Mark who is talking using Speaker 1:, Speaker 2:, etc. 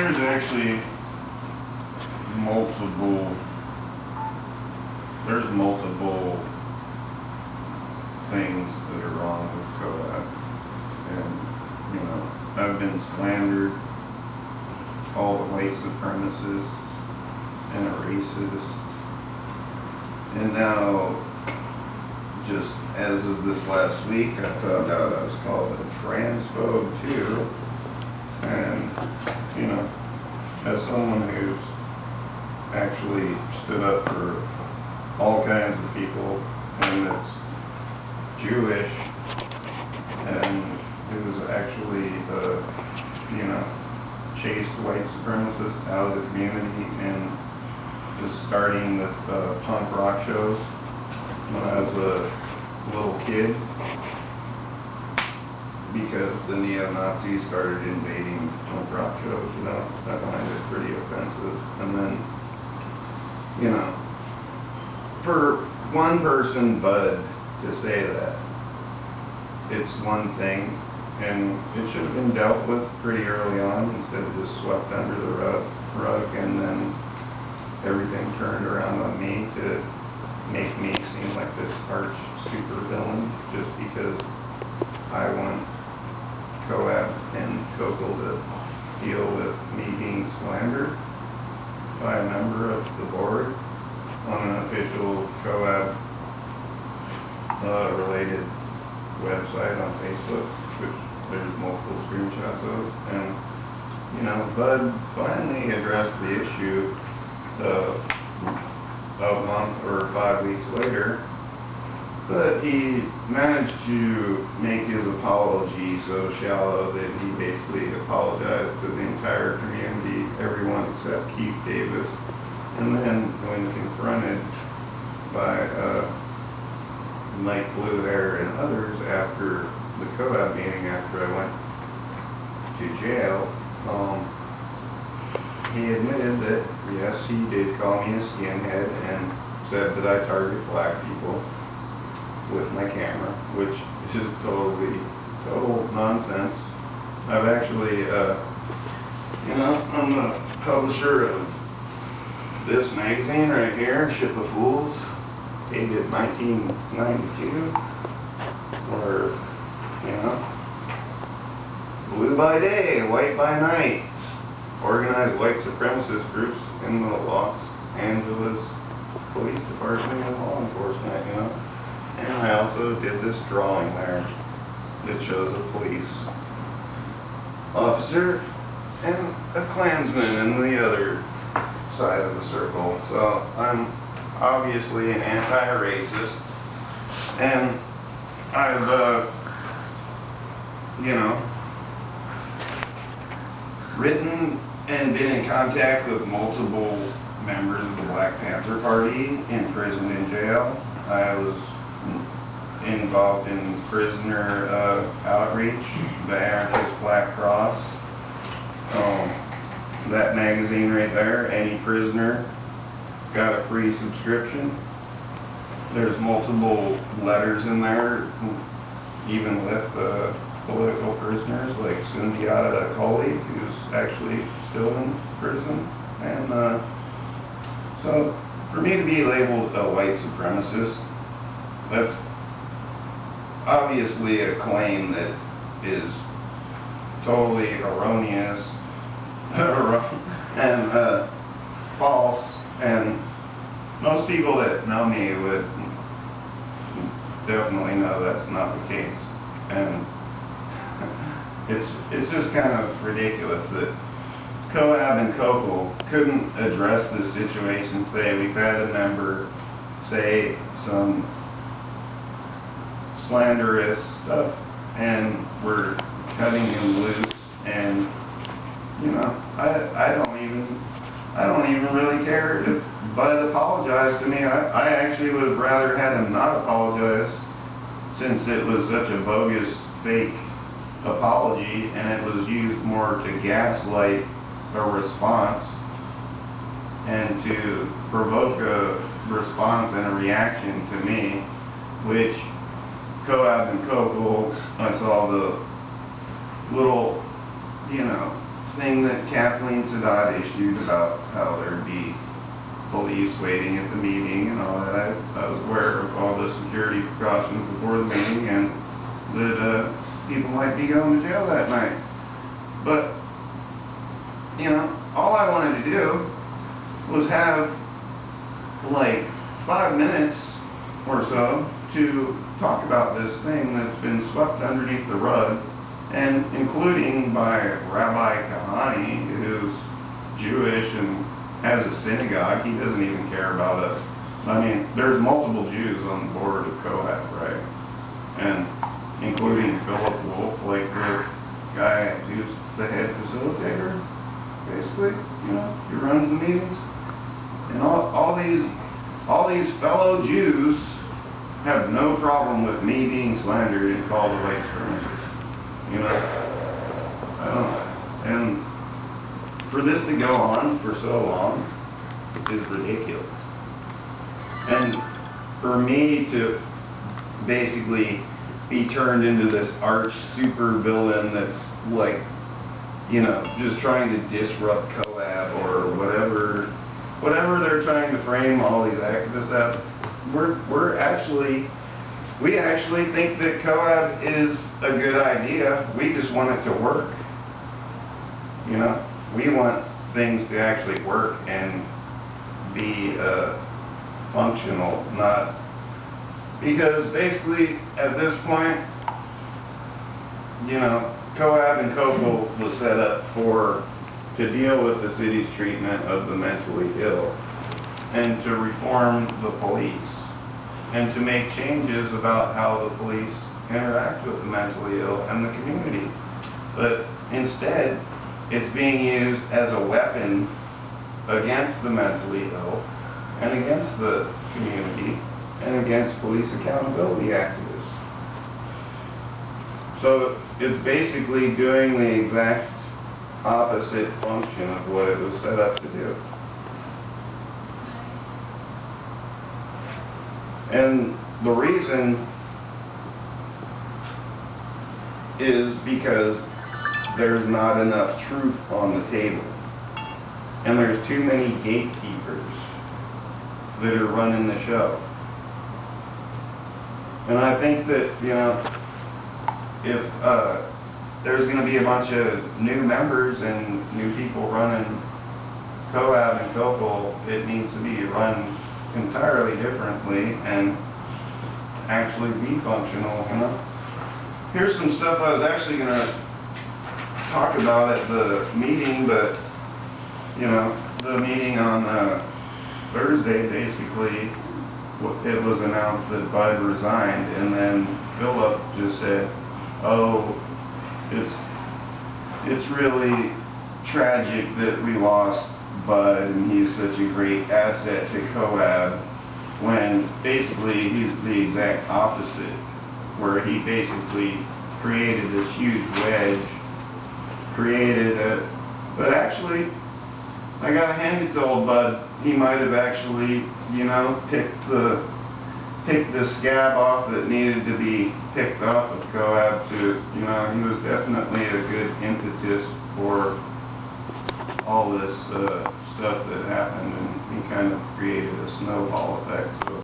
Speaker 1: there's actually multiple things that are wrong with co-op. And, you know, I've been slandered, called a white supremacist and a racist. And now, just as of this last week, I found out I was called a transphobe too. And, you know, as someone who's actually stood up for all kinds of people and that's Jewish and who's actually, you know, chased white supremacists out of the community and was starting with punk rock shows when I was a little kid, because the neo-Nazis started invading punk rock shows. You know, I find it pretty offensive. And then, you know, for one person, Bud, to say that, it's one thing, and it should have been dealt with pretty early on instead of just swept under the rug and then everything turned around on me to make me seem like this arch super villain just because I want Coab and Coco to deal with me being slandered by a member of the board on an official Coab related website on Facebook, which there's multiple screenshots of. And, you know, Bud finally addressed the issue a month or 5 weeks later, but he managed to make his apology so shallow that he basically apologized to the entire community, everyone except Keith Davis. And then when confronted by Mike Blue Hair and others after the co-op meeting, after I went to jail, he admitted that, yes, he did call me a skinhead and said that I target black people with my camera, which is total nonsense. I've actually, you know, I'm the publisher of this magazine right here, Ship of Fools, dated 1992, or, you know, blue by day, white by night, organized white supremacist groups in the Los Angeles Police Department and law enforcement, you know. And I also did this drawing there that shows a police officer and a Klansman in the other side of the circle. So I'm obviously an anti-racist, and I've, you know, written and been in contact with multiple members of the Black Panther Party in prison and jail. I was involved in prisoner outreach, the Anarchist Black Cross. That magazine right there, any prisoner got a free subscription. There's multiple letters in there, even with political prisoners like Sundiata Acoli, who's actually still in prison. And so for me to be labeled a white supremacist, that's obviously a claim that is totally erroneous and false, and most people that know me would definitely know that's not the case. And it's just kind of ridiculous that Coab and Coco couldn't address this situation, say we've had a member say some slanderous stuff and we're cutting him loose, and you know, I don't even really care if Bud apologized to me. I actually would have rather had him not apologize, since it was such a bogus fake apology and it was used more to gaslight a response and to provoke a response and a reaction to me, which Coab and Coco, I saw the little, you know, thing that Kathleen Sadat issued about how there'd be police waiting at the meeting and all that, I was aware of all the security precautions before the meeting and that people might be going to jail that night. But, you know, all I wanted to do was have like 5 minutes or so to talk about this thing that's been swept underneath the rug, and including by Rabbi Kahani, who's Jewish and has a synagogue. He doesn't even care about us. I mean, there's multiple Jews on the board of Kohath, right? And including Philip Wolf, like the guy who's the head facilitator, basically, you know, he runs the meetings. And all these fellow Jews have no problem with me being slandered and called a white supremacist. You know, I don't. And for this to go on for so long is ridiculous. And for me to basically be turned into this arch super villain that's like, you know, just trying to disrupt Coab or whatever they're trying to frame all these activists as, we actually think that Coab is a good idea. We just want it to work. You know, we want things to actually work and be functional, not because basically at this point, you know, Coab and Copel was set up to deal with the city's treatment of the mentally ill and to reform the police and to make changes about how the police interact with the mentally ill and the community. But instead, it's being used as a weapon against the mentally ill and against the community and against police accountability activists. So it's basically doing the exact opposite function of what it was set up to do. And the reason is because there's not enough truth on the table. And there's too many gatekeepers that are running the show. And I think that, you know, if there's going to be a bunch of new members and new people running Coab and Copel, it needs to be run entirely differently and actually be functional, you know. Here's some stuff I was actually going to talk about at the meeting, but, you know, the meeting on Thursday, basically, it was announced that Bud resigned, and then Philip just said, oh, it's really tragic that we lost Bud and he's such a great asset to Coab, when basically he's the exact opposite, where he basically created this huge wedge, but actually I gotta hand it to old Bud, he might have actually, you know, picked the scab off that needed to be picked off of Coab to, you know, he was definitely a good impetus for all this stuff that happened, and he kind of created a snowball effect. So